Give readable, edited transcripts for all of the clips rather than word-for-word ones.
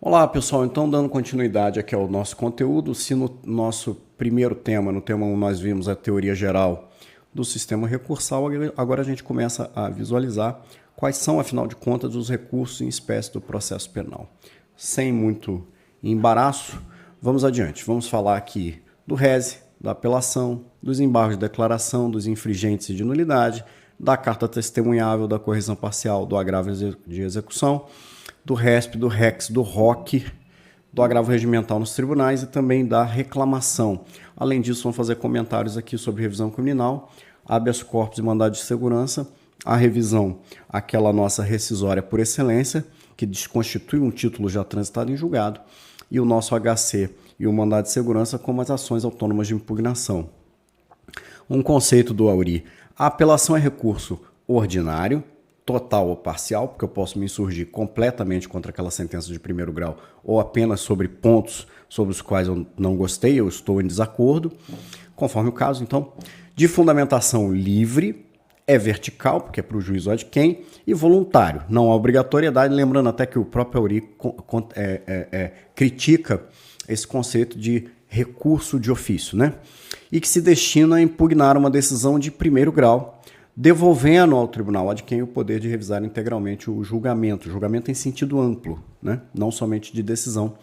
Olá pessoal, então dando continuidade aqui ao nosso conteúdo, se no nosso primeiro tema, no tema 1, nós vimos a teoria geral do sistema recursal, agora a gente começa a visualizar quais são, afinal de contas, os recursos em espécie do processo penal. Sem muito embaraço, vamos adiante. Vamos falar aqui do rese, da apelação, dos embargos de declaração, dos infringentes de nulidade, da carta testemunhável, da correção parcial, do agravo de execução, do RESP, do REX, do ROC, do agravo regimental nos tribunais e também da reclamação. Além disso, vamos fazer comentários aqui sobre revisão criminal, habeas corpus e mandado de segurança, a revisão, aquela nossa rescisória por excelência, que desconstitui um título já transitado em julgado, e o nosso HC e o mandado de segurança como as ações autônomas de impugnação. Um conceito do Auri: a apelação é recurso ordinário, total ou parcial, porque eu posso me insurgir completamente contra aquela sentença de primeiro grau ou apenas sobre pontos sobre os quais eu não gostei, eu estou em desacordo, conforme o caso. Então, de fundamentação livre, é vertical, porque é para o juiz ou de quem, e voluntário, não há obrigatoriedade, lembrando até que o próprio Auri critica esse conceito de recurso de ofício, né? E que se destina a impugnar uma decisão de primeiro grau, devolvendo ao tribunal ad quem o poder de revisar integralmente o julgamento em sentido amplo, né? Não somente de decisão,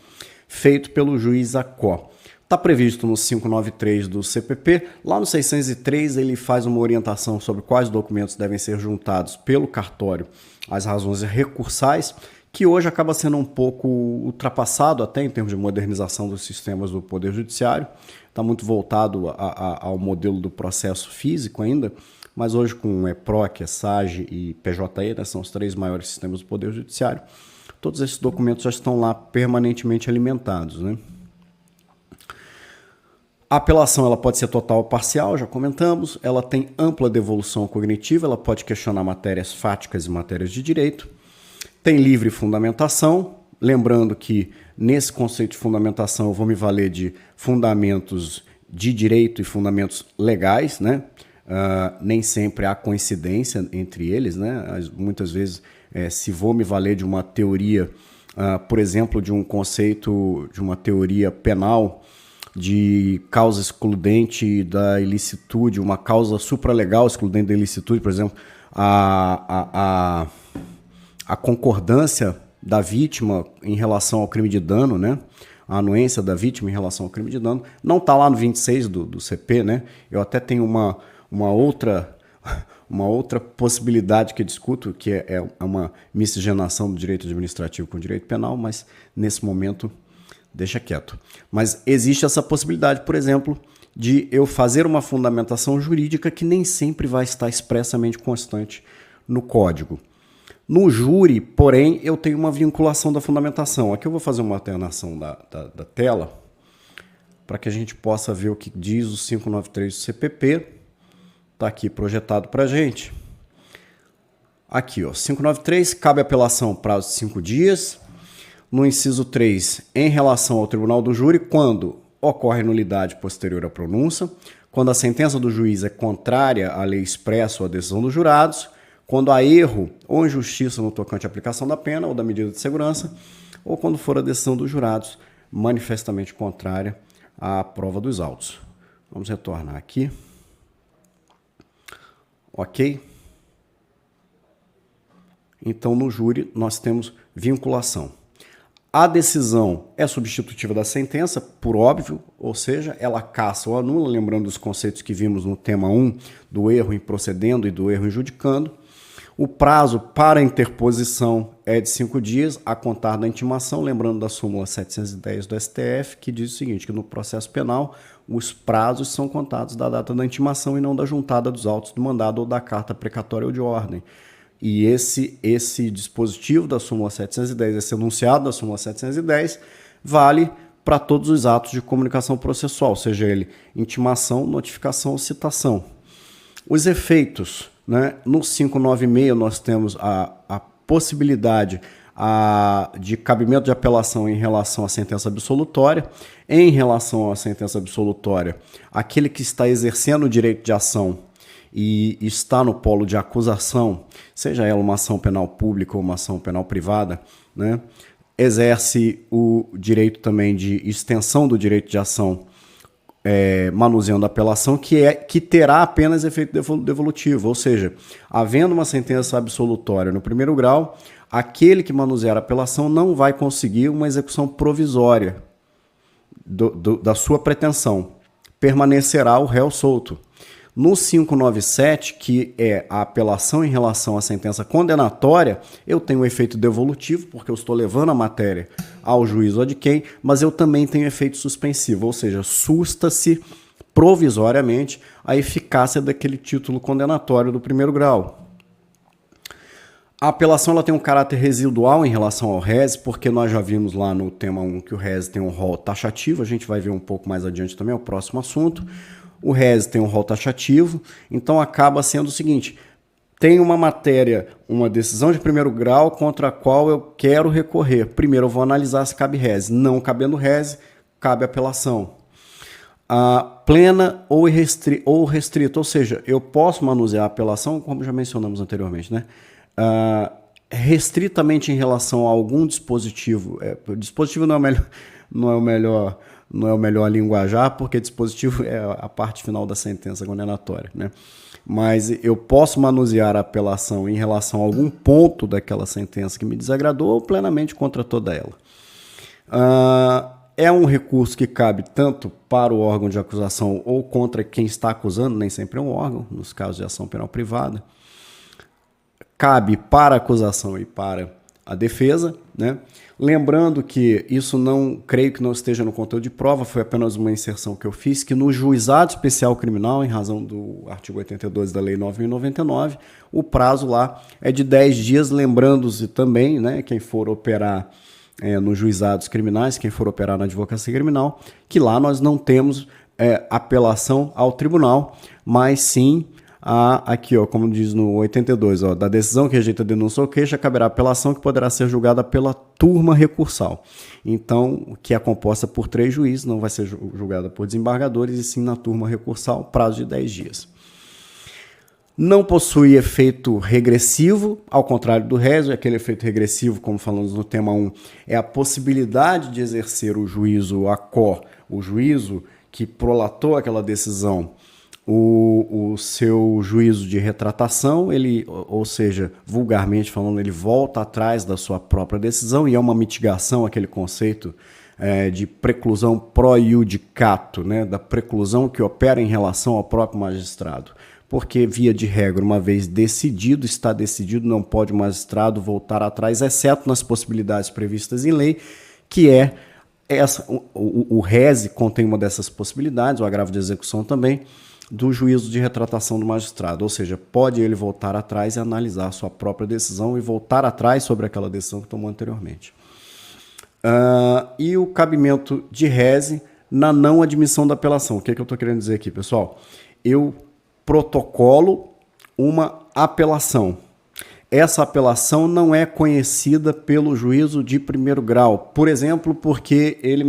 feito pelo juiz ACO. Está previsto no 593 do CPP, lá no 603 ele faz uma orientação sobre quais documentos devem ser juntados pelo cartório às razões recursais, que hoje acaba sendo um pouco ultrapassado até em termos de modernização dos sistemas do Poder Judiciário, está muito voltado ao modelo do processo físico ainda, mas hoje com EPROC, ESAGE e PJE, né, são os três maiores sistemas do Poder Judiciário, todos esses documentos já estão lá permanentemente alimentados, né? A apelação ela pode ser total ou parcial, já comentamos, ela tem ampla devolução cognitiva, ela pode questionar matérias fáticas e matérias de direito, tem livre fundamentação, lembrando que nesse conceito de fundamentação eu vou me valer de fundamentos de direito e fundamentos legais, né? Nem sempre há coincidência entre eles, né? Muitas vezes, se vou me valer de uma teoria, por exemplo, de um conceito, de uma teoria penal de causa excludente da ilicitude, uma causa supralegal excludente da ilicitude, por exemplo, a concordância da vítima em relação ao crime de dano, né? A anuência da vítima em relação ao crime de dano, não está lá no 26 do CP, né? Eu até tenho uma outra possibilidade que eu discuto, que é uma miscigenação do direito administrativo com o direito penal, mas nesse momento deixa quieto. Mas existe essa possibilidade, por exemplo, de eu fazer uma fundamentação jurídica que nem sempre vai estar expressamente constante no código. No júri, porém, eu tenho uma vinculação da fundamentação. Aqui eu vou fazer uma alternação da tela para que a gente possa ver o que diz o 593 do CPP. Está aqui projetado para a gente. Aqui, ó, 593, cabe apelação prazo de 5 dias. No inciso 3, em relação ao tribunal do júri, quando ocorre nulidade posterior à pronúncia, quando a sentença do juiz é contrária à lei expressa ou à decisão dos jurados, quando há erro ou injustiça no tocante à aplicação da pena ou da medida de segurança, ou quando for a decisão dos jurados manifestamente contrária à prova dos autos. Vamos retornar aqui. Ok? Então, no júri, nós temos vinculação. A decisão é substitutiva da sentença, por óbvio, ou seja, ela caça ou anula, lembrando os conceitos que vimos no tema 1, do erro em procedendo e do erro em judicando. O prazo para interposição é de 5 dias, a contar da intimação, lembrando da súmula 710 do STF, que diz o seguinte, que no processo penal, os prazos são contados da data da intimação e não da juntada dos autos do mandado ou da carta precatória ou de ordem. E esse dispositivo da súmula 710, esse enunciado da súmula 710, vale para todos os atos de comunicação processual, seja ele intimação, notificação ou citação. Os efeitos, né? No 596 nós temos a possibilidade de cabimento de apelação em relação à sentença absolutória. Em relação à sentença absolutória, aquele que está exercendo o direito de ação e está no polo de acusação, seja ela uma ação penal pública ou uma ação penal privada, né, exerce o direito também de extensão do direito de ação manuseando a apelação, que terá apenas efeito devolutivo, ou seja, havendo uma sentença absolutória no primeiro grau, aquele que manusear a apelação não vai conseguir uma execução provisória da sua pretensão, permanecerá o réu solto. No 597, que é a apelação em relação à sentença condenatória, eu tenho um efeito devolutivo, porque eu estou levando a matéria ao juízo ad quem, mas eu também tenho efeito suspensivo, ou seja, susta-se provisoriamente a eficácia daquele título condenatório do primeiro grau. A apelação ela tem um caráter residual em relação ao RES, porque nós já vimos lá no tema 1 que o RES tem um rol taxativo, a gente vai ver um pouco mais adiante também, é o próximo assunto. O RES tem um rol taxativo, então acaba sendo o seguinte, tem uma matéria, uma decisão de primeiro grau contra a qual eu quero recorrer. Primeiro eu vou analisar se cabe RES. Não cabendo RES, cabe apelação. Plena ou restrita, ou seja, eu posso manusear a apelação, como já mencionamos anteriormente, né? Restritamente em relação a algum dispositivo. Dispositivo não é o melhor linguajar, porque dispositivo é a parte final da sentença condenatória, né? Mas eu posso manusear a apelação em relação a algum ponto daquela sentença que me desagradou ou plenamente contra toda ela. É um recurso que cabe tanto para o órgão de acusação ou contra quem está acusando, nem sempre é um órgão, nos casos de ação penal privada. Cabe para a acusação e para a defesa, né? Lembrando que isso creio que não esteja no conteúdo de prova, foi apenas uma inserção que eu fiz, que no juizado especial criminal, em razão do artigo 82 da Lei 9.099, o prazo lá é de 10 dias, lembrando-se também, né, quem for operar nos juizados criminais, quem for operar na advocacia criminal, que lá nós não temos apelação ao tribunal, mas sim aqui, ó, como diz no 82, ó, da decisão que rejeita a denúncia ou queixa, caberá apelação que poderá ser julgada pela turma recursal. Então, que é composta por 3 juízes, não vai ser julgada por desembargadores, e sim na turma recursal, prazo de 10 dias. Não possui efeito regressivo, ao contrário do RES, aquele efeito regressivo, como falamos no tema 1, é a possibilidade de exercer o juízo ACOR, o juízo que prolatou aquela decisão, o seu juízo de retratação, ou seja, vulgarmente falando, ele volta atrás da sua própria decisão e é uma mitigação, aquele conceito de preclusão pro iudicato, né, da preclusão que opera em relação ao próprio magistrado. Porque, via de regra, uma vez decidido, está decidido, não pode o magistrado voltar atrás, exceto nas possibilidades previstas em lei, que é o RES contém uma dessas possibilidades, o agravo de execução também, do juízo de retratação do magistrado, ou seja, pode ele voltar atrás e analisar a sua própria decisão e voltar atrás sobre aquela decisão que tomou anteriormente. E o cabimento de RES na não admissão da apelação. O que eu estou querendo dizer aqui, pessoal? Eu protocolo uma apelação. Essa apelação não é conhecida pelo juízo de primeiro grau, por exemplo, porque ele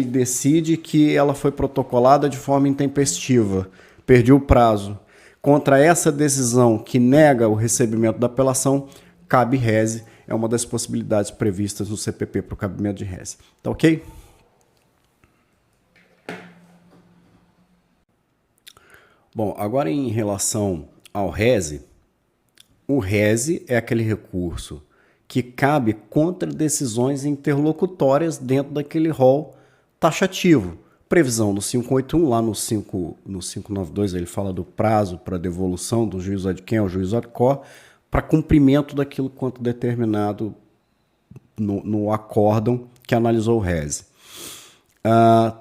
decide que ela foi protocolada de forma intempestiva, perdi o prazo. Contra essa decisão que nega o recebimento da apelação, cabe RES, é uma das possibilidades previstas no CPP para o cabimento de RES. Tá ok? Bom, agora em relação ao RES, o RES é aquele recurso que cabe contra decisões interlocutórias dentro daquele rol taxativo. Previsão no 581, lá no 592 ele fala do prazo para devolução do juízo ad quem ao juízo ad quo, para cumprimento daquilo quanto determinado no acórdão que analisou o RES.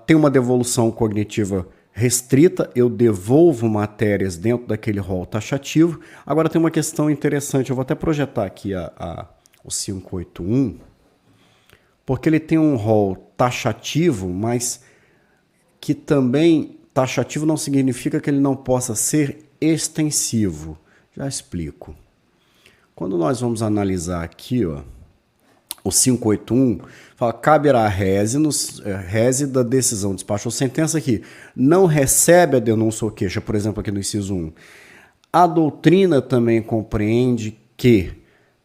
Tem uma devolução cognitiva restrita, eu devolvo matérias dentro daquele rol taxativo. Agora tem uma questão interessante, eu vou até projetar aqui o 581, porque ele tem um rol taxativo, mas que também taxativo não significa que ele não possa ser extensivo. Já explico. Quando nós vamos analisar aqui, ó, o 581, fala, caberá a RES da decisão, despacho ou sentença aqui, não recebe a denúncia ou queixa, por exemplo, aqui no inciso 1. A doutrina também compreende que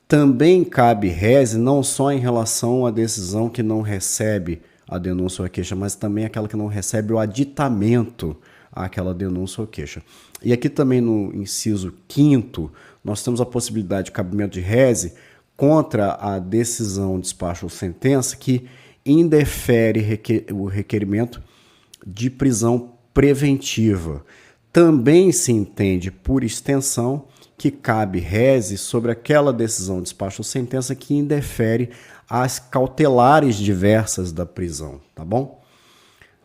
Também cabe reze não só em relação à decisão que não recebe a denúncia ou a queixa, mas também aquela que não recebe o aditamento àquela denúncia ou queixa. E aqui também no inciso 5º, nós temos a possibilidade de cabimento de reze contra a decisão, despacho ou sentença que indefere o requerimento de prisão preventiva. Também se entende, por extensão, que cabe reze sobre aquela decisão, despacho ou sentença que indefere as cautelares diversas da prisão, tá bom?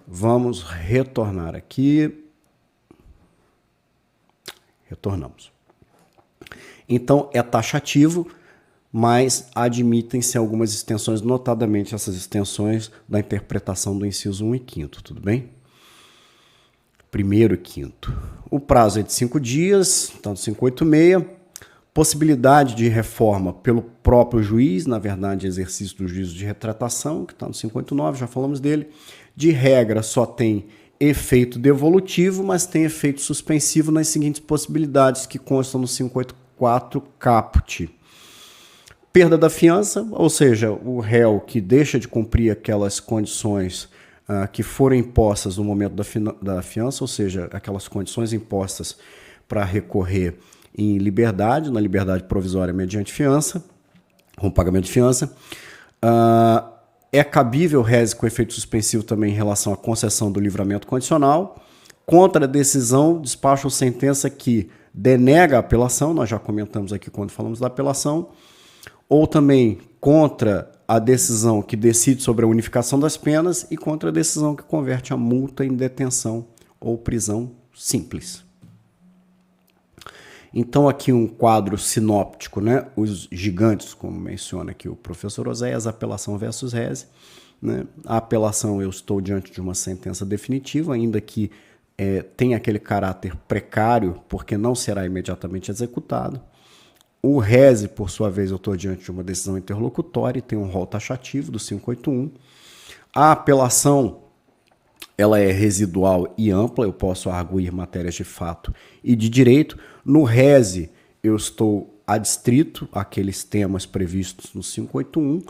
Vamos retornar aqui. Retornamos. Então, é taxativo, mas admitem-se algumas extensões, notadamente essas extensões da interpretação do inciso 1 e 5º, tudo bem? Primeiro e 5º. O prazo é de 5 dias, tanto 586. Possibilidade de reforma pelo próprio juiz, na verdade, exercício do juízo de retratação, que está no 589, já falamos dele. De regra, só tem efeito devolutivo, mas tem efeito suspensivo nas seguintes possibilidades que constam no 584 caput. Perda da fiança, ou seja, o réu que deixa de cumprir aquelas condições que foram impostas no momento da fiança, ou seja, aquelas condições impostas para recorrer em liberdade, na liberdade provisória mediante fiança, com pagamento de fiança. É cabível reze com efeito suspensivo também em relação à concessão do livramento condicional, contra a decisão, despacho ou sentença que denega a apelação, nós já comentamos aqui quando falamos da apelação, ou também contra a decisão que decide sobre a unificação das penas e contra a decisão que converte a multa em detenção ou prisão simples. Então aqui um quadro sinóptico, né? Os gigantes, como menciona aqui o professor Oséias, apelação versus reze. Né? A apelação, eu estou diante de uma sentença definitiva, ainda que tenha aquele caráter precário, porque não será imediatamente executado. O reze, por sua vez, eu estou diante de uma decisão interlocutória e tem um rol taxativo do 581. A apelação, ela é residual e ampla, eu posso arguir matérias de fato e de direito. No reze, eu estou adstrito àqueles temas previstos no 581.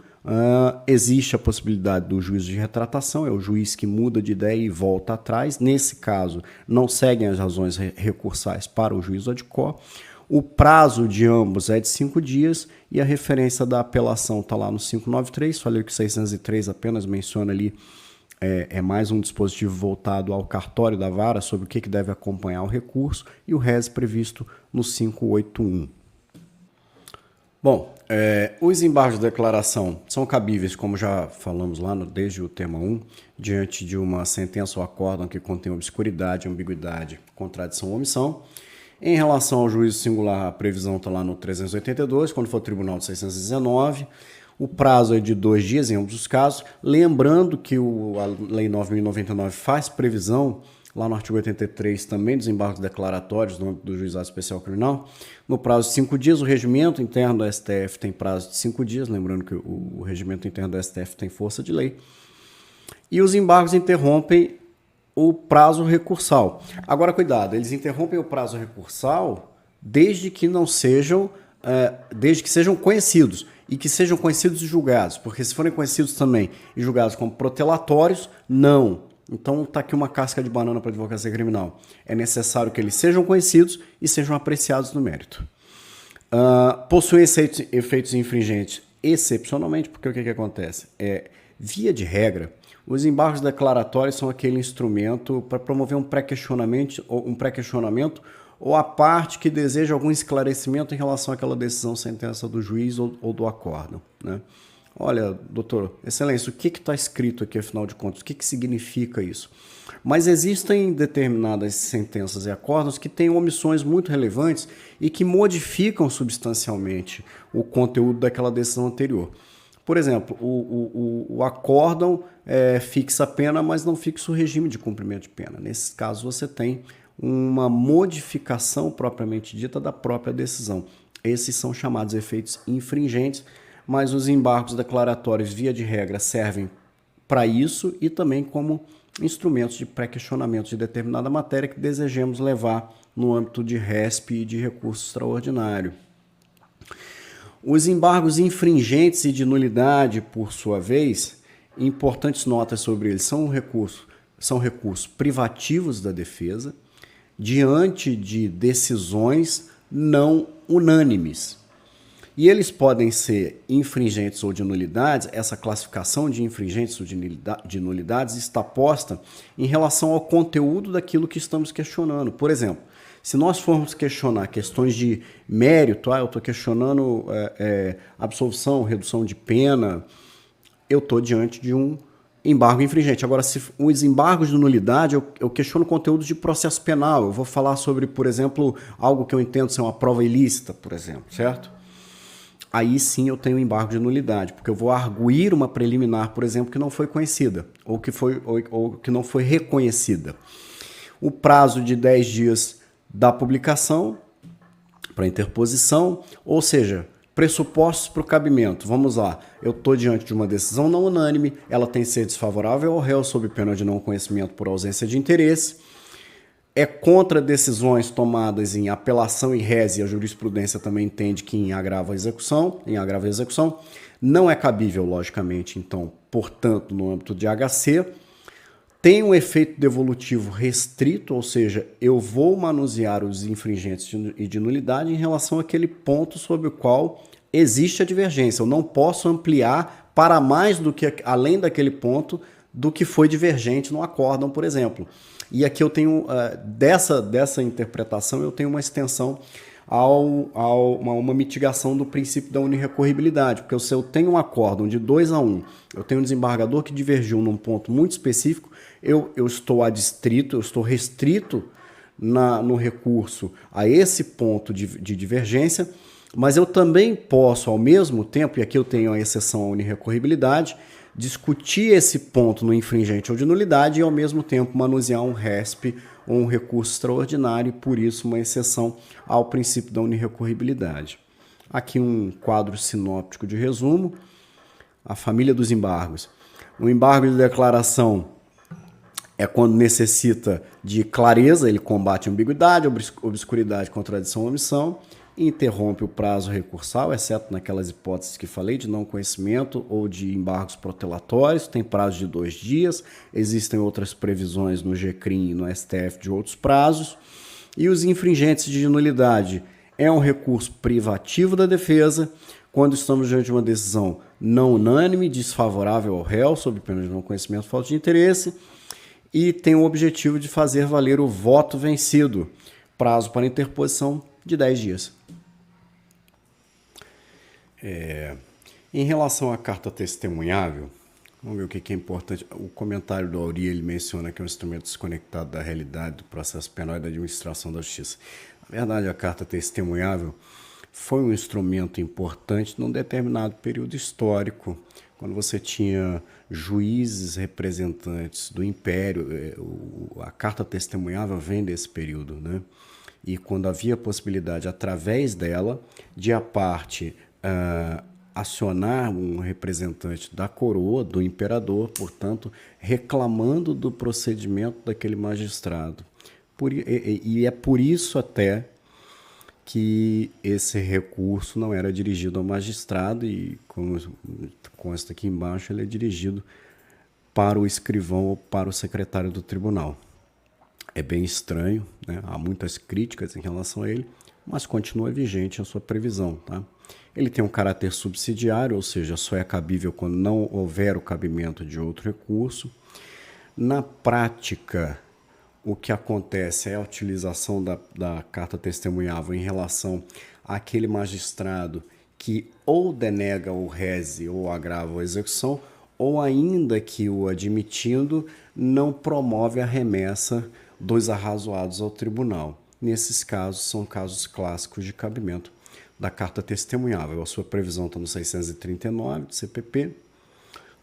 Existe a possibilidade do juízo de retratação, é o juiz que muda de ideia e volta atrás. Nesse caso, não seguem as razões recursais para o juízo ad quo. O prazo de ambos é de 5 dias e a referência da apelação está lá no 593. Falei que 603 apenas menciona ali, é mais um dispositivo voltado ao cartório da vara sobre o que deve acompanhar o recurso, e o reze previsto no 581. Bom, os embargos de declaração são cabíveis, como já falamos lá desde o tema 1, diante de uma sentença ou acórdão que contém obscuridade, ambiguidade, contradição ou omissão. Em relação ao juízo singular, a previsão está lá no 382, quando for o tribunal de 619. O prazo é de 2 dias em ambos os casos. Lembrando que a Lei 9.099 faz previsão, lá no artigo 83, também dos embargos declaratórios no âmbito do Juizado Especial Criminal. No prazo de 5 dias, o regimento interno do STF tem prazo de 5 dias, lembrando que o regimento interno do STF tem força de lei. E os embargos interrompem o prazo recursal. Agora, cuidado, eles interrompem o prazo recursal desde que sejam conhecidos, e que sejam conhecidos e julgados, porque se forem conhecidos também e julgados como protelatórios, não. Então está aqui uma casca de banana para a advocacia criminal. É necessário que eles sejam conhecidos e sejam apreciados no mérito. Possuem efeitos infringentes excepcionalmente, porque o que acontece? Via de regra, os embargos declaratórios são aquele instrumento para promover um pré-questionamento ou a parte que deseja algum esclarecimento em relação àquela decisão, sentença do juiz ou do acórdão, né? Olha, doutor, excelência, o que está escrito aqui, afinal de contas? O que significa isso? Mas existem determinadas sentenças e acórdãos que têm omissões muito relevantes e que modificam substancialmente o conteúdo daquela decisão anterior. Por exemplo, o acórdão fixa a pena, mas não fixa o regime de cumprimento de pena. Nesse caso, você tem uma modificação propriamente dita da própria decisão. Esses são chamados efeitos infringentes, mas os embargos declaratórios, via de regra, servem para isso e também como instrumentos de pré-questionamento de determinada matéria que desejemos levar no âmbito de RESP e de recurso extraordinário. Os embargos infringentes e de nulidade, por sua vez, importantes notas sobre eles, são recursos privativos da defesa diante de decisões não unânimes. E eles podem ser infringentes ou de nulidades. Essa classificação de infringentes ou de nulidades está posta em relação ao conteúdo daquilo que estamos questionando. Por exemplo, se nós formos questionar questões de mérito, eu estou questionando absolvição, redução de pena, eu estou diante de um embargo infringente. Agora, se os embargos de nulidade, eu questiono conteúdo de processo penal. Eu vou falar sobre, por exemplo, algo que eu entendo ser uma prova ilícita, por exemplo, certo? Aí sim eu tenho embargo de nulidade, porque eu vou arguir uma preliminar, por exemplo, que não foi conhecida, ou que não foi reconhecida. O prazo de 10 dias da publicação para interposição, ou seja, pressupostos para o cabimento. Vamos lá, eu estou diante de uma decisão não unânime, ela tem que ser desfavorável ao réu sob pena de não conhecimento por ausência de interesse, é contra decisões tomadas em apelação e rese, a jurisprudência também entende que em agravo à execução, não é cabível, logicamente, então, portanto, no âmbito de HC, tem um efeito devolutivo restrito, ou seja, eu vou manusear os infringentes e de nulidade em relação àquele ponto sobre o qual existe a divergência. Eu não posso ampliar para mais do que, além daquele ponto, do que foi divergente no acórdão, por exemplo. E aqui eu tenho, dessa interpretação, eu tenho uma extensão a uma mitigação do princípio da unirrecorribilidade, porque se eu tenho um acórdão de 2-1, eu tenho um desembargador que divergiu num ponto muito específico, eu estou adstrito, eu estou restrito no recurso a esse ponto de divergência, mas eu também posso, ao mesmo tempo, e aqui eu tenho a exceção à unirrecorribilidade, discutir esse ponto no infringente ou de nulidade e, ao mesmo tempo, manusear um RESP ou um recurso extraordinário e, por isso, uma exceção ao princípio da unirrecorribilidade. Aqui um quadro sinóptico de resumo. A família dos embargos. O embargo de declaração é quando necessita de clareza, ele combate ambiguidade, obscuridade, contradição ou omissão, interrompe o prazo recursal, exceto naquelas hipóteses que falei, de não conhecimento ou de embargos protelatórios, tem prazo de 2 dias, existem outras previsões no GCRIM e no STF de outros prazos, e os infringentes de nulidade é um recurso privativo da defesa, quando estamos diante de uma decisão não unânime, desfavorável ao réu, sob pena de não conhecimento, falta de interesse, e tem o objetivo de fazer valer o voto vencido, prazo para interposição de 10 dias. Em relação à carta testemunhável, vamos ver o que é importante. O comentário do Auri, ele menciona que é um instrumento desconectado da realidade do processo penal e da administração da justiça. Na verdade, a carta testemunhável foi um instrumento importante num determinado período histórico, quando você tinha juízes representantes do Império. A carta testemunhável vem desse período, né? E quando havia a possibilidade, através dela, de a parte acionar um representante da coroa, do imperador, portanto, reclamando do procedimento daquele magistrado. E é por isso até que esse recurso não era dirigido ao magistrado e, como consta aqui embaixo, ele é dirigido para o escrivão ou para o secretário do tribunal. É bem estranho, né? Há muitas críticas em relação a ele, mas continua vigente a sua previsão. Tá? Ele tem um caráter subsidiário, ou seja, só é cabível quando não houver o cabimento de outro recurso. Na prática, o que acontece é a utilização da carta testemunhável em relação àquele magistrado que ou denega o rese ou agrava a execução, ou ainda que o admitindo, não promove a remessa dos arrazoados ao tribunal. Nesses casos, são casos clássicos de cabimento da carta testemunhável. A sua previsão está no 639 do CPP.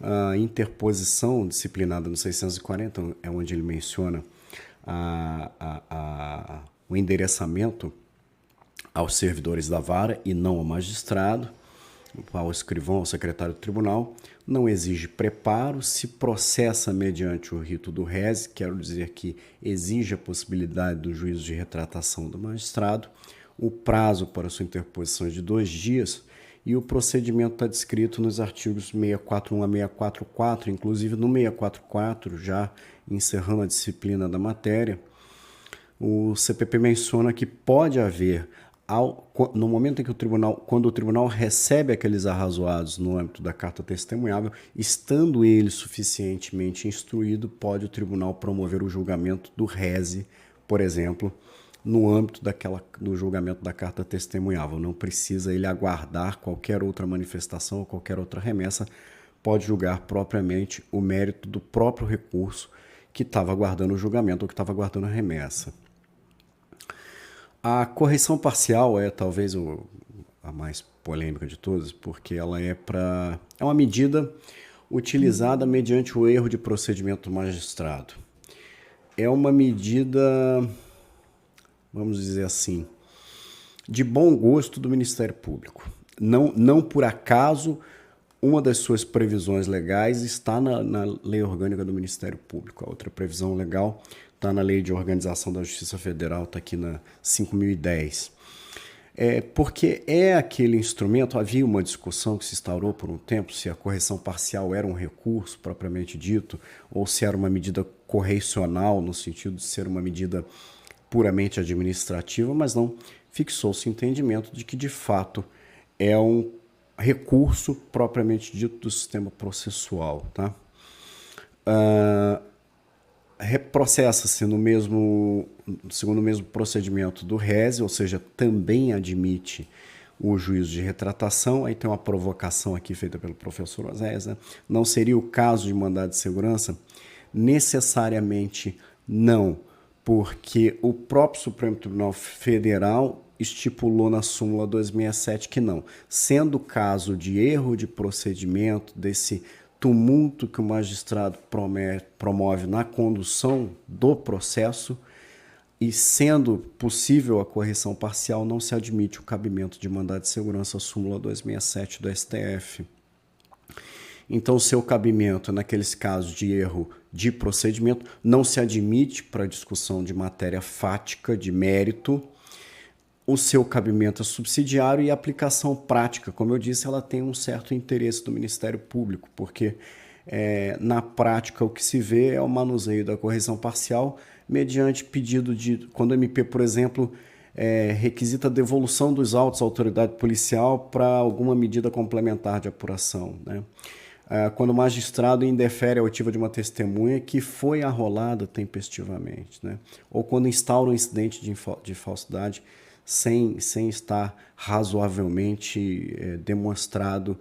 A interposição disciplinada no 640 é onde ele menciona o endereçamento aos servidores da vara e não ao magistrado, ao escrivão, ao secretário do tribunal. Não exige preparo, se processa mediante o rito do rese, quero dizer que exige a possibilidade do juízo de retratação do magistrado. O prazo para sua interposição é de 2 dias e o procedimento está descrito nos artigos 641 a 644, inclusive no 644, já encerrando a disciplina da matéria, o CPP menciona que pode haver, no momento em que quando o tribunal recebe aqueles arrazoados no âmbito da carta testemunhável, estando ele suficientemente instruído, pode o tribunal promover o julgamento do rese, por exemplo, no âmbito do julgamento da carta testemunhável. Não precisa ele aguardar qualquer outra manifestação ou qualquer outra remessa, pode julgar propriamente o mérito do próprio recurso que estava aguardando o julgamento ou que estava aguardando a remessa. A correição parcial é talvez a mais polêmica de todas, porque ela é uma medida utilizada mediante o erro de procedimento do magistrado. É uma medida, vamos dizer assim, de bom gosto do Ministério Público. Não por acaso, uma das suas previsões legais está na Lei Orgânica do Ministério Público. A outra previsão legal está na Lei de Organização da Justiça Federal, está aqui na 5.010. Porque é aquele instrumento, havia uma discussão que se instaurou por um tempo, se a correção parcial era um recurso propriamente dito, ou se era uma medida correicional, no sentido de ser uma medida puramente administrativa, mas não fixou-se o entendimento de que, de fato, é um recurso propriamente dito do sistema processual. Tá? Reprocessa-se segundo o mesmo procedimento do rese, ou seja, também admite o juízo de retratação. Aí tem uma provocação aqui feita pelo professor Oséias, né? Não seria o caso de mandado de segurança? Necessariamente não, porque o próprio Supremo Tribunal Federal estipulou na súmula 267 que não. Sendo o caso de erro de procedimento, desse tumulto que o magistrado promove na condução do processo, e sendo possível a correção parcial, não se admite o cabimento de mandado de segurança, súmula 267 do STF. Então, seu cabimento, naqueles casos de erro de procedimento, não se admite para discussão de matéria fática, de mérito. O seu cabimento é subsidiário e a aplicação prática, como eu disse, ela tem um certo interesse do Ministério Público, porque na prática o que se vê é o manuseio da correção parcial mediante pedido quando o MP, por exemplo, requisita a devolução dos autos à autoridade policial para alguma medida complementar de apuração, né? Quando o magistrado indefere a oitiva de uma testemunha que foi arrolada tempestivamente, né? Ou quando instaura um incidente de falsidade sem estar razoavelmente demonstrado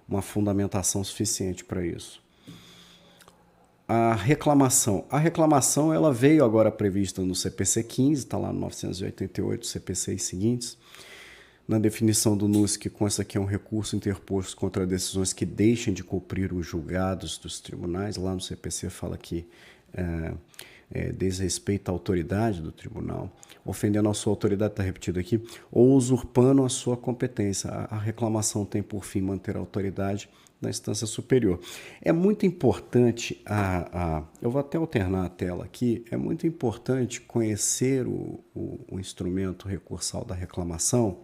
uma fundamentação suficiente para isso. A reclamação ela veio agora prevista no CPC 15, está lá no 988, CPC e seguintes. Na definição do NUS, que consta que é um recurso interposto contra decisões que deixem de cumprir os julgados dos tribunais, lá no CPC fala que desrespeita a autoridade do tribunal, ofendendo a sua autoridade, está repetido aqui, ou usurpando a sua competência. A reclamação tem por fim manter a autoridade na instância superior. É muito importante, eu vou até alternar a tela aqui, é muito importante conhecer o instrumento recursal da reclamação,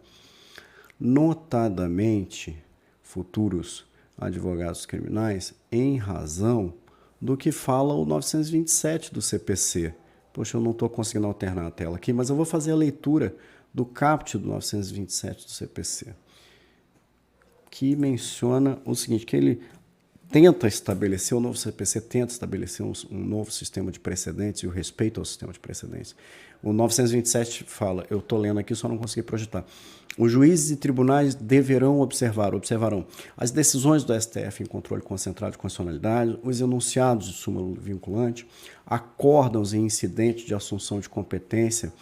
notadamente futuros advogados criminais, em razão do que fala o 927 do CPC. Poxa, eu não estou conseguindo alternar a tela aqui, mas eu vou fazer a leitura do caput do 927 do CPC, que menciona o seguinte, que ele tenta estabelecer, o novo CPC tenta estabelecer um novo sistema de precedentes e o respeito ao sistema de precedentes. O 927 fala, eu estou lendo aqui, só não consegui projetar. Os juízes e tribunais deverão observarão as decisões do STF em controle concentrado de constitucionalidade, os enunciados de súmula vinculante, acórdãos em incidente de assunção de competência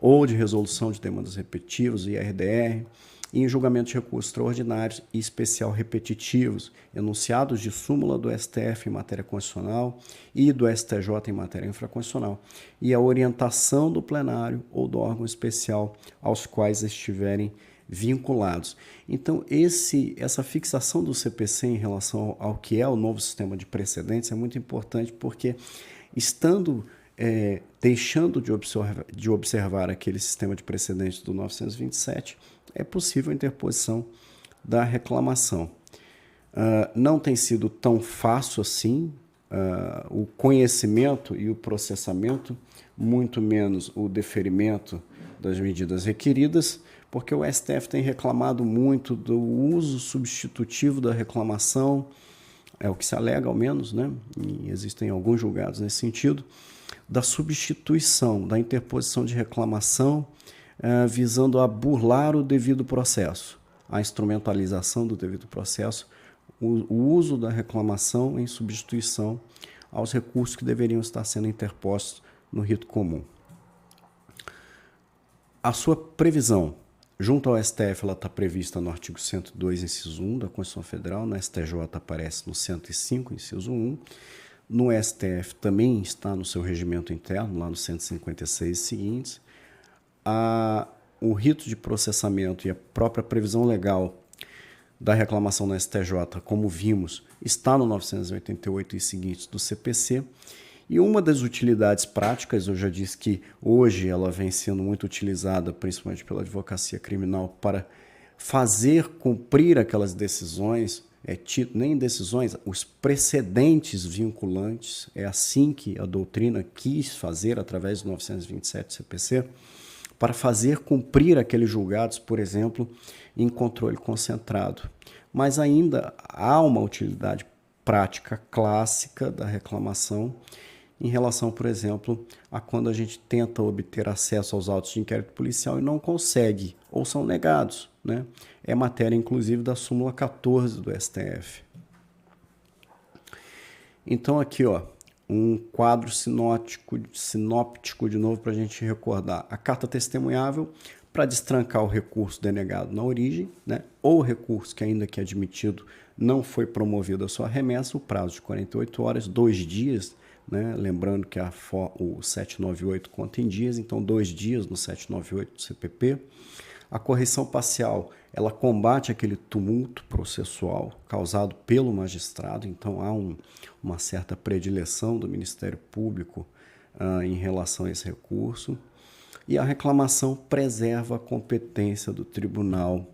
ou de resolução de demandas repetitivas, IRDR, e em julgamento de recursos extraordinários e especial repetitivos, enunciados de súmula do STF em matéria constitucional e do STJ em matéria infraconstitucional, e a orientação do plenário ou do órgão especial aos quais estiverem vinculados. Então, essa fixação do CPC em relação ao que é o novo sistema de precedentes é muito importante, porque estando deixando de observar aquele sistema de precedentes do 927, é possível a interposição da reclamação. Não tem sido tão fácil assim o conhecimento e o processamento, muito menos o deferimento das medidas requeridas, porque o STF tem reclamado muito do uso substitutivo da reclamação, é o que se alega ao menos, né? E existem alguns julgados nesse sentido, da substituição, da interposição de reclamação visando a burlar o devido processo, a instrumentalização do devido processo, o uso da reclamação em substituição aos recursos que deveriam estar sendo interpostos no rito comum. A sua previsão junto ao STF ela está prevista no artigo 102, inciso 1 da Constituição Federal, no STJ aparece no 105, inciso 1, no STF também está no seu regimento interno, lá no 156 seguintes. O rito de processamento e a própria previsão legal da reclamação na STJ, como vimos, está no 988 e seguintes do CPC. E uma das utilidades práticas, eu já disse que hoje ela vem sendo muito utilizada, principalmente pela advocacia criminal, para fazer cumprir aquelas decisões, nem decisões, os precedentes vinculantes, é assim que a doutrina quis fazer através do 927 CPC, para fazer cumprir aqueles julgados, por exemplo, em controle concentrado. Mas ainda há uma utilidade prática clássica da reclamação em relação, por exemplo, a quando a gente tenta obter acesso aos autos de inquérito policial e não consegue, ou são negados, né? É matéria, inclusive, da súmula 14 do STF. Então, aqui, ó, um quadro sinóptico de novo para a gente recordar. A carta testemunhável para destrancar o recurso denegado na origem, né? Ou o recurso que ainda que admitido não foi promovido a sua remessa, o prazo de 48 horas, 2 dias, né? Lembrando que o 798 conta em dias, então 2 dias no 798 do CPP. A correção parcial, ela combate aquele tumulto processual causado pelo magistrado, então há uma certa predileção do Ministério Público em relação a esse recurso. E a reclamação preserva a competência do tribunal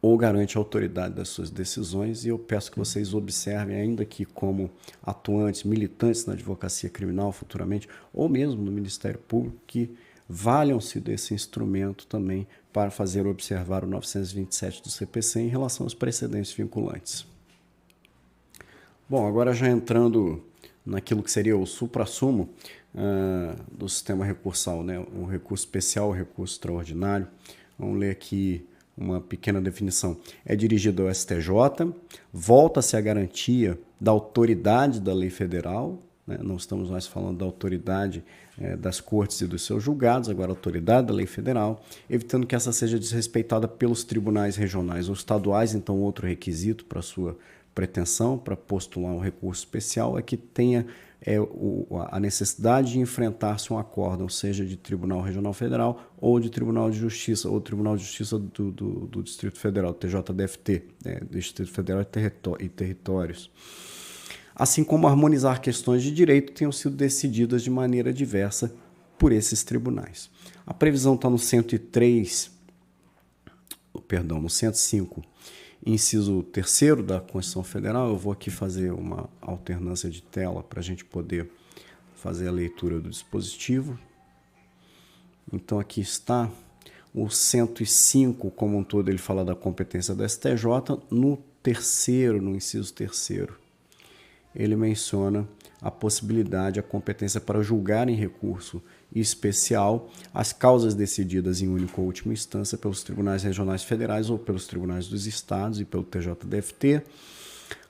ou garante a autoridade das suas decisões, e eu peço que vocês observem, ainda que como atuantes, militantes na advocacia criminal futuramente, ou mesmo no Ministério Público, que valham-se desse instrumento também para fazer observar o 927 do CPC em relação aos precedentes vinculantes. Bom, agora já entrando naquilo que seria o suprassumo do sistema recursal, né? O recurso especial, o recurso extraordinário. Vamos ler aqui uma pequena definição. É dirigido ao STJ, volta-se à garantia da autoridade da lei federal, né? Não estamos mais falando da autoridade das cortes e dos seus julgados, agora a autoridade da lei federal, evitando que essa seja desrespeitada pelos tribunais regionais ou estaduais. Então, outro requisito para sua pretensão, para postular um recurso especial, é que tenha a necessidade de enfrentar-se um acórdão, seja de Tribunal Regional Federal ou de Tribunal de Justiça, ou Tribunal de Justiça do Distrito Federal, TJDFT, do Distrito Federal e Territórios. Assim como harmonizar questões de direito tenham sido decididas de maneira diversa por esses tribunais. A previsão está no 105, inciso 3º da Constituição Federal. Eu vou aqui fazer uma alternância de tela para a gente poder fazer a leitura do dispositivo. Então aqui está o 105 como um todo, ele fala da competência da STJ. No inciso 3º, ele menciona a possibilidade, a competência para julgar em recurso especial as causas decididas em única ou última instância pelos tribunais regionais federais ou pelos tribunais dos estados e pelo TJDFT,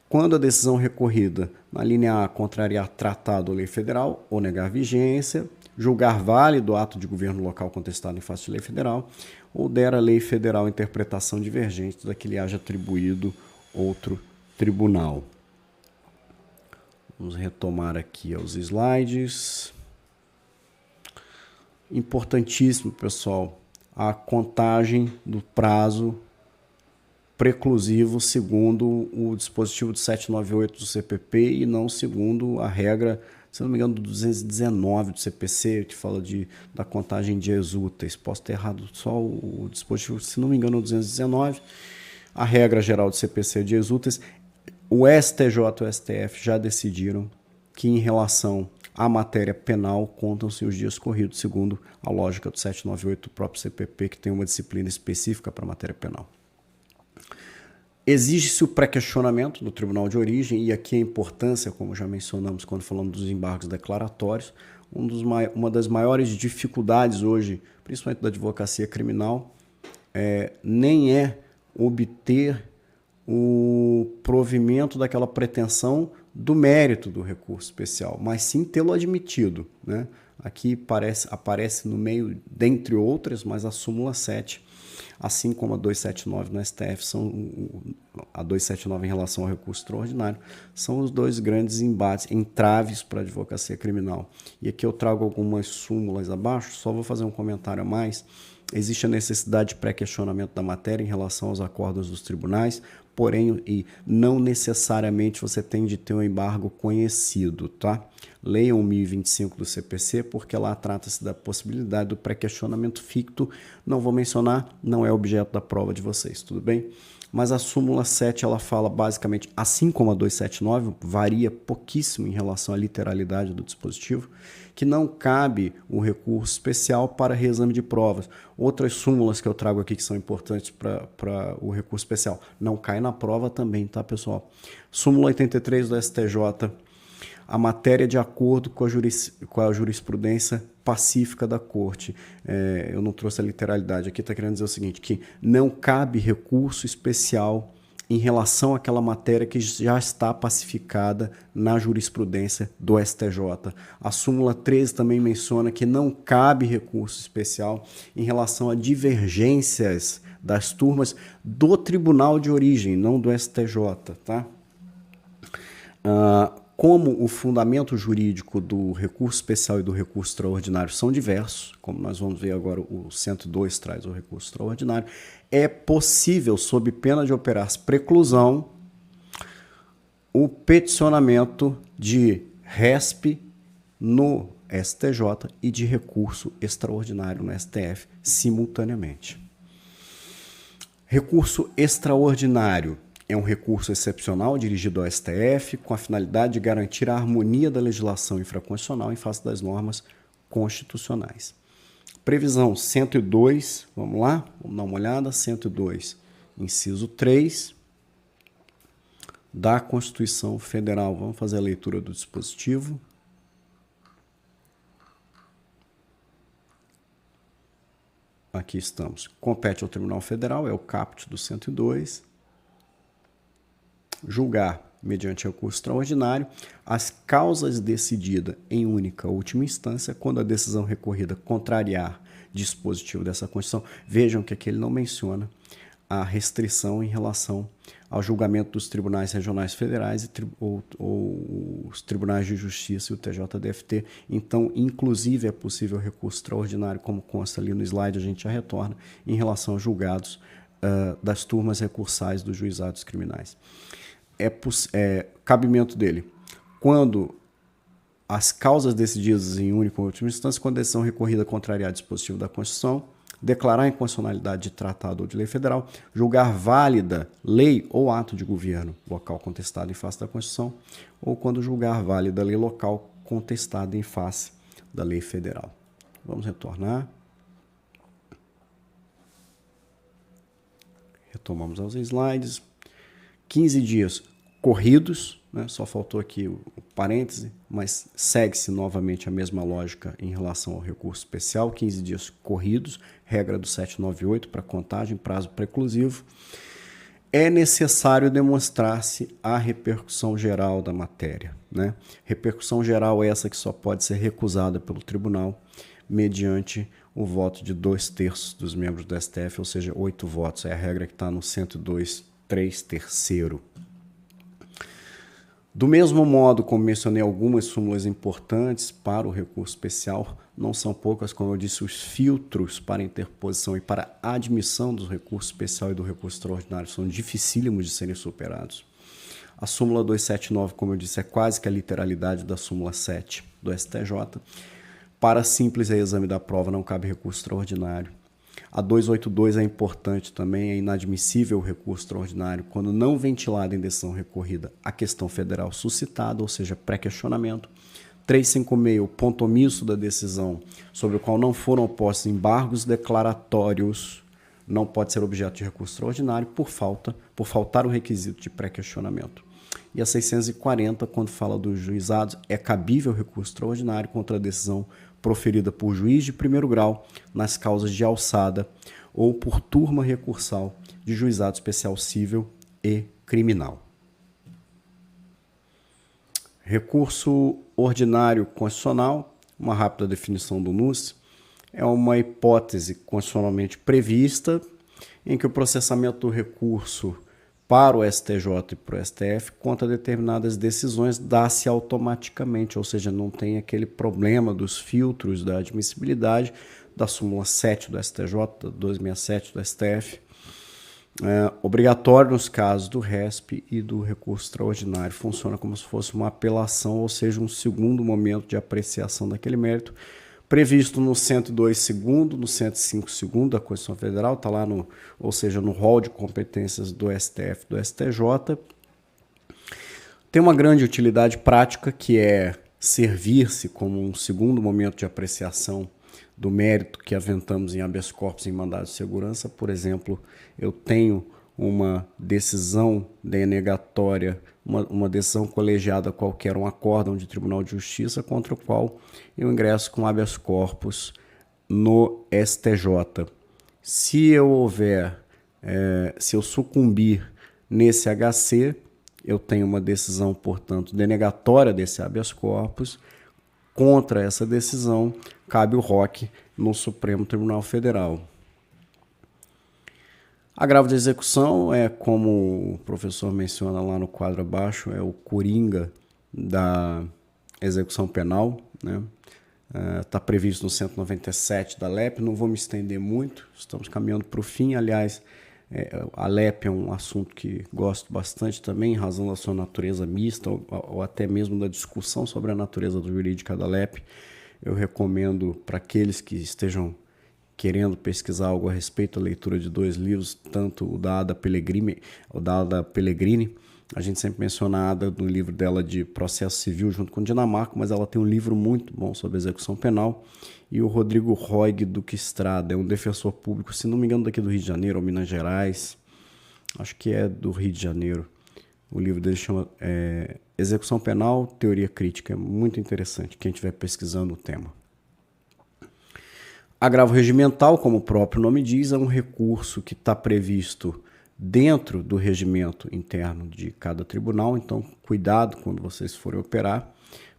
quando a decisão recorrida na linha A contrariar tratado ou lei federal ou negar vigência, julgar válido o ato de governo local contestado em face de lei federal, ou der a lei federal interpretação divergente da que lhe haja atribuído outro tribunal. Vamos retomar aqui aos slides. Importantíssimo, pessoal, a contagem do prazo preclusivo segundo o dispositivo de 798 do CPP e não segundo a regra se não me engano, do 219 do CPC, que fala da contagem de exúteis. Posso ter errado só o dispositivo, se não me engano, o 219. A regra geral do CPC de exúteis. O STJ e o STF já decidiram que, em relação à matéria penal, contam-se os dias corridos, segundo a lógica do 798 do próprio CPP, que tem uma disciplina específica para a matéria penal. Exige-se o pré-questionamento do tribunal de origem, e aqui a importância, como já mencionamos quando falamos dos embargos declaratórios, uma das maiores dificuldades hoje, principalmente da advocacia criminal, nem é obter o provimento daquela pretensão do mérito do recurso especial, mas sim tê-lo admitido, né? Aqui aparece no meio, dentre outras, mas a súmula 7, assim como a 279 no STF, a 279 em relação ao recurso extraordinário, são os dois grandes embates, entraves para a advocacia criminal. E aqui eu trago algumas súmulas abaixo, só vou fazer um comentário a mais. Existe a necessidade de pré-questionamento da matéria em relação aos acordos dos tribunais, porém, e não necessariamente você tem de ter um embargo conhecido, tá? Leiam 1025 do CPC, porque lá trata-se da possibilidade do pré-questionamento ficto. Não vou mencionar, não é objeto da prova de vocês, tudo bem? Mas a súmula 7, ela fala basicamente, assim como a 279, varia pouquíssimo em relação à literalidade do dispositivo, que não cabe o recurso especial para reexame de provas. Outras súmulas que eu trago aqui que são importantes para o recurso especial. Não cai na prova também, tá, pessoal? Súmula 83 do STJ, a matéria de acordo com a jurisprudência pacífica da Corte. Eu não trouxe a literalidade, aqui está querendo dizer o seguinte, que não cabe recurso especial em relação àquela matéria que já está pacificada na jurisprudência do STJ. A súmula 13 também menciona que não cabe recurso especial em relação a divergências das turmas do tribunal de origem, não do STJ, tá? Como o fundamento jurídico do recurso especial e do recurso extraordinário são diversos, como nós vamos ver agora, o 102 traz o recurso extraordinário, é possível, sob pena de operar-se preclusão, o peticionamento de RESP no STJ e de recurso extraordinário no STF simultaneamente. Recurso extraordinário é um recurso excepcional dirigido ao STF com a finalidade de garantir a harmonia da legislação infraconstitucional em face das normas constitucionais. Previsão 102, vamos lá? Vamos dar uma olhada. 102, inciso 3 da Constituição Federal. Vamos fazer a leitura do dispositivo. Aqui estamos. Compete ao Tribunal Federal, é o caput do 102. Julgar, mediante recurso extraordinário, as causas decididas em única ou última instância, quando a decisão recorrida contrariar dispositivo dessa Constituição. Vejam que aqui ele não menciona a restrição em relação ao julgamento dos tribunais regionais federais ou os tribunais de justiça e o TJDFT. Então, inclusive, é possível recurso extraordinário, como consta ali no slide, a gente já retorna, em relação aos julgados das turmas recursais dos juizados criminais. Cabimento dele, quando as causas decididas em única ou última instância, quando a decisão recorrida contrariar dispositivo da Constituição, declarar inconstitucionalidade de tratado ou de lei federal, julgar válida lei ou ato de governo local contestado em face da Constituição, ou quando julgar válida lei local contestada em face da lei federal. Vamos retornar. Retomamos aos slides. 15 dias corridos, né? Só faltou aqui o parêntese, mas segue-se novamente a mesma lógica em relação ao recurso especial, 15 dias corridos, regra do 798 para contagem, prazo preclusivo. É necessário demonstrar-se a repercussão geral da matéria, né? Repercussão geral é essa que só pode ser recusada pelo tribunal mediante o voto de 2/3 dos membros do STF, ou seja, 8 votos. É a regra que está no 102, 3/3. Do mesmo modo, como mencionei, algumas súmulas importantes para o recurso especial, não são poucas, como eu disse, os filtros para interposição e para admissão do recurso especial e do recurso extraordinário são dificílimos de serem superados. A súmula 279, como eu disse, é quase que a literalidade da súmula 7 do STJ. Para simples e exame da prova não cabe recurso extraordinário. A 282 é importante também, é inadmissível o recurso extraordinário quando não ventilada em decisão recorrida a questão federal suscitada, ou seja, pré-questionamento. 356, o ponto omisso da decisão sobre o qual não foram opostos embargos declaratórios não pode ser objeto de recurso extraordinário por faltar o requisito de pré-questionamento. E a 640, quando fala dos juizados, é cabível recurso extraordinário contra a decisão proferida por juiz de primeiro grau nas causas de alçada ou por turma recursal de juizado especial civil e criminal. Recurso ordinário constitucional, uma rápida definição do NUS, é uma hipótese constitucionalmente prevista em que o processamento do recurso para o STJ e para o STF contra determinadas decisões dá-se automaticamente, ou seja, não tem aquele problema dos filtros da admissibilidade da súmula 7 do STJ, 267 do STF, obrigatório nos casos do RESP e do recurso extraordinário. Funciona como se fosse uma apelação, ou seja, um segundo momento de apreciação daquele mérito, previsto no 102 segundo, no 105 segundo da Constituição Federal, está lá ou seja, no rol de competências do STF, do STJ. Tem uma grande utilidade prática que é servir-se como um segundo momento de apreciação do mérito que aventamos em habeas corpus em mandado de segurança. Por exemplo, eu tenho uma decisão denegatória, uma decisão colegiada qualquer, um acórdão de Tribunal de Justiça contra o qual eu ingresso com habeas corpus no STJ. Se eu sucumbir nesse HC, eu tenho uma decisão, portanto, denegatória desse habeas corpus. Contra essa decisão, cabe o ROC no Supremo Tribunal Federal. Agravo de execução é, como o professor menciona lá no quadro abaixo, é o coringa da execução penal, né? Está previsto no 197 da LEP, não vou me estender muito, estamos caminhando para o fim. Aliás, a LEP é um assunto que gosto bastante também, em razão da sua natureza mista, ou até mesmo da discussão sobre a natureza jurídica da LEP. Eu recomendo para aqueles que estejam querendo pesquisar algo a respeito da leitura de dois livros, tanto o da Ada Pellegrini, a gente sempre menciona a Ada no livro dela de processo civil junto com Dinamarca, mas ela tem um livro muito bom sobre execução penal, e o Rodrigo Roig Duque Estrada é um defensor público, se não me engano, daqui do Rio de Janeiro ou Minas Gerais, acho que é do Rio de Janeiro. O livro dele chama Execução Penal, Teoria Crítica, é muito interessante, quem estiver pesquisando o tema. Agravo regimental, como o próprio nome diz, é um recurso que está previsto dentro do regimento interno de cada tribunal, então cuidado quando vocês forem operar,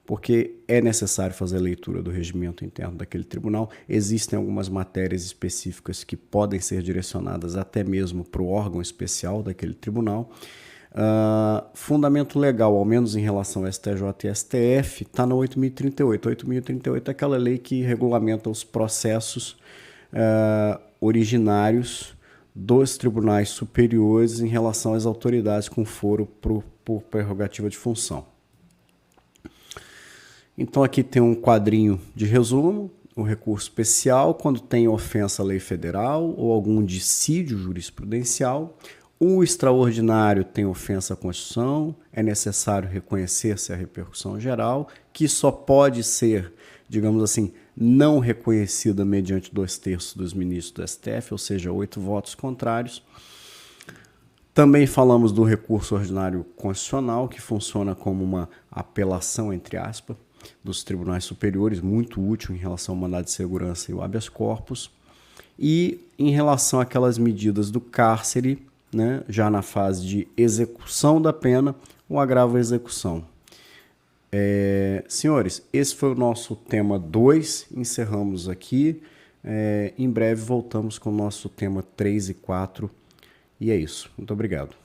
porque é necessário fazer a leitura do regimento interno daquele tribunal. Existem algumas matérias específicas que podem ser direcionadas até mesmo para o órgão especial daquele tribunal. Fundamento legal, ao menos em relação ao STJ e STF, está na 8.038. 8.038 é aquela lei que regulamenta os processos originários dos tribunais superiores em relação às autoridades com foro por prerrogativa de função. Então aqui tem um quadrinho de resumo. O recurso especial, quando tem ofensa à lei federal ou algum dissídio jurisprudencial. O extraordinário tem ofensa à Constituição, é necessário reconhecer-se a repercussão geral, que só pode ser, digamos assim, não reconhecida mediante 2/3 dos ministros do STF, ou seja, 8 votos contrários. Também falamos do recurso ordinário constitucional, que funciona como uma apelação, entre aspas, dos tribunais superiores, muito útil em relação ao mandado de segurança e o habeas corpus. E em relação àquelas medidas do cárcere, né, já na fase de execução da pena, o agravo à execução. Senhores, esse foi o nosso tema 2, encerramos aqui. Em breve voltamos com o nosso tema 3 e 4, e é isso. Muito obrigado.